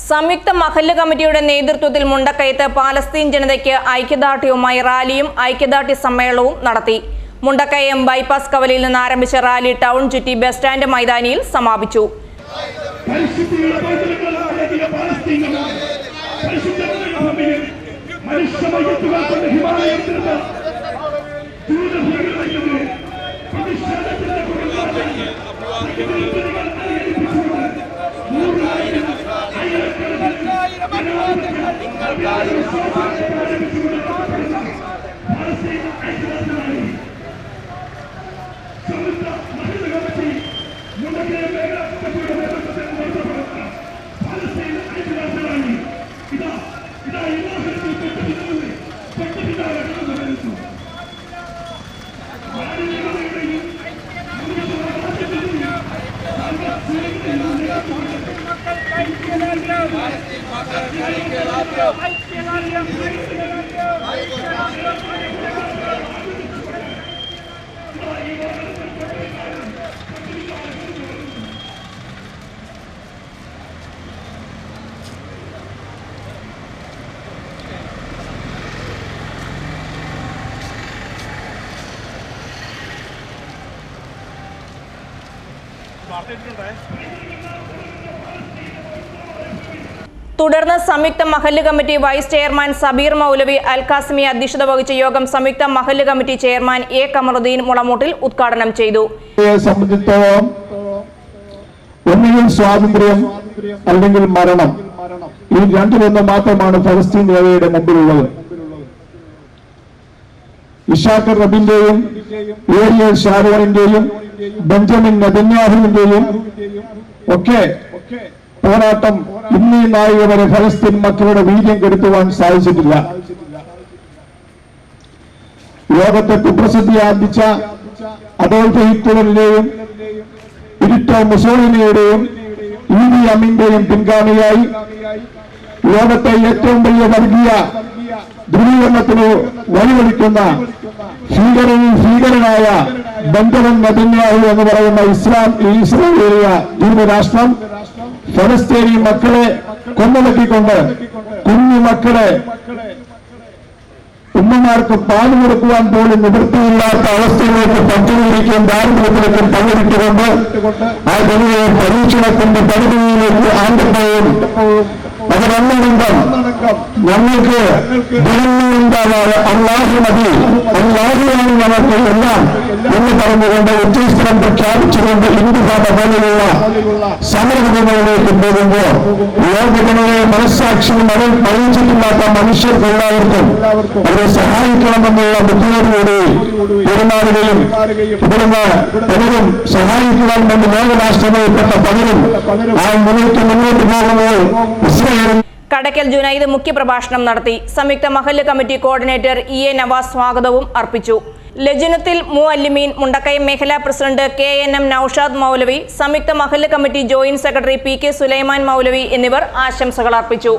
സംയുക്ത മഹല്ല് കമ്മിറ്റിയുടെ നേതൃത്വത്തിൽ മുണ്ടക്കയത്ത് പാലസ്തീൻ ജനതയ്ക്ക് ഐക്യദാർഢ്യവുമായി റാലിയും ഐക്യദാർഢ്യ സമ്മേളനവും നടത്തി. മുണ്ടക്കയം ബൈപ്പാസ് കവലയിൽ നിന്ന് ആരംഭിച്ച റാലി ടൗൺ ചുറ്റി ബസ് സ്റ്റാൻഡ് മൈതാനിയിൽ സമാപിച്ചു. തുടർന്ന് സംയുക്ത മഹല്ല് കമ്മിറ്റി വൈസ് ചെയർമാൻ സബീർ മൗലവി അൽ ഖാസിമി അധ്യക്ഷത വഹിച്ച യോഗം സംയുക്ത മഹല്ല് committee chairman A Kamaruddin Mulamoottil ഉദ്ഘാടനം ചെയ്തു. ഒന്നുകിൽ സ്വാതന്ത്ര്യം അല്ലെങ്കിൽ മരണം, ഈ രണ്ടിലൊന്ന് മാത്രമാണ് ഫലസ്തീൻ ജനതയുടെ മുമ്പിലുള്ളത്. ഇഷാഖ് റബിന്റെയും ഏരിയൽ ഷാരോണിന്റെയും ബെഞ്ചമിൻ നെതന്യാഹുവിന്റെയും ഒക്കെ പോരാട്ടം ഇന്നീ നാഴിക വരെ ഫലസ്തീൻ മക്കളുടെ വീര്യം കെടുത്തുവാൻ സാധിച്ചിട്ടില്ല. ലോകത്തെ കുപ്രസിദ്ധി ആർജിച്ച അഡോൾഫ് ഹിറ്റ്ലറിന്റെയും ബെനിറ്റോ മുസോളിനിയുടെയും ഈദി അമീന്റെയും പിൻഗാമിയായി ലോകത്തെ ഏറ്റവും വലിയ വർഗീയ ധ്രുവീകരണത്തിന് വഴിവെളിക്കുന്ന ഭീകരനായ ബെഞ്ചമിൻ നെതന്യാഹു എന്ന് പറയുന്ന ഇസ്രായേലിയ ദ്വീപരാഷ്ട്രം ഫലസ്തീനി മക്കളെ കൊന്നൊടുക്കിക്കൊണ്ട് കുഞ്ഞു മക്കളെ ഉമ്മമാർക്ക് പാല് കൊടുക്കുവാൻ പോലും നിവൃത്തിയില്ലാത്ത അവസ്ഥയിലേക്ക് പട്ടിണിയിലേക്കും ദാരിദ്ര്യത്തിലേക്കും തള്ളിവിട്ടുകൊണ്ട് ആ ജനതയെ പരീക്ഷണത്തിന്റെ പരിധിയിലേക്ക് ആണ്ടുപോയും അതിനൊന്നടങ്കം ഞങ്ങൾക്ക് ജനങ്ങളുണ്ടാവാൻ അല്ലാഹു മതി, അല്ലാഹുവാണ് ഞങ്ങൾക്ക് എല്ലാം എന്ന് പറഞ്ഞുകൊണ്ട് ഉദ്ദേശം പ്രഖ്യാപിച്ചുകൊണ്ട് ഇന്ത്യപാത പോലെയുള്ള സമരങ്ങളിലേക്ക് പോകുമ്പോൾ ലോകജനങ്ങളെ മനസ്സാക്ഷിയും അറിയിച്ചിട്ടില്ലാത്ത മനുഷ്യർക്കെല്ലാവർക്കും അവരെ സഹായിക്കണമെന്നുള്ള ബുദ്ധിയോടുകൂടി പെരുമാറുകയും ഇവിടുന്ന് പലരും സഹായിക്കുവാൻ വേണ്ടി ലോകരാഷ്ട്രങ്ങളിൽപ്പെട്ട പലരും ആ മുന്നോട്ട് പോകുമ്പോൾ കടക്കൽ ജുനൈദ് മുഖ്യപ്രഭാഷണം നടത്തി. സംയുക്ത മഹല്ല് കമ്മിറ്റി കോർഡിനേറ്റർ എ നവാസ് സ്വാഗതവും അർപ്പിച്ചു. ലജനത്തുൽ മുഅല്ലിമീൻ മുണ്ടക്കയം മേഖലാ പ്രസിഡന്റ് KNM നൌഷാദ് മൗലവി, സംയുക്ത മഹല്ല് committee joint secretary PK Sulaiman Maulavi എന്നിവർ ആശംസകൾ അർപ്പിച്ചു.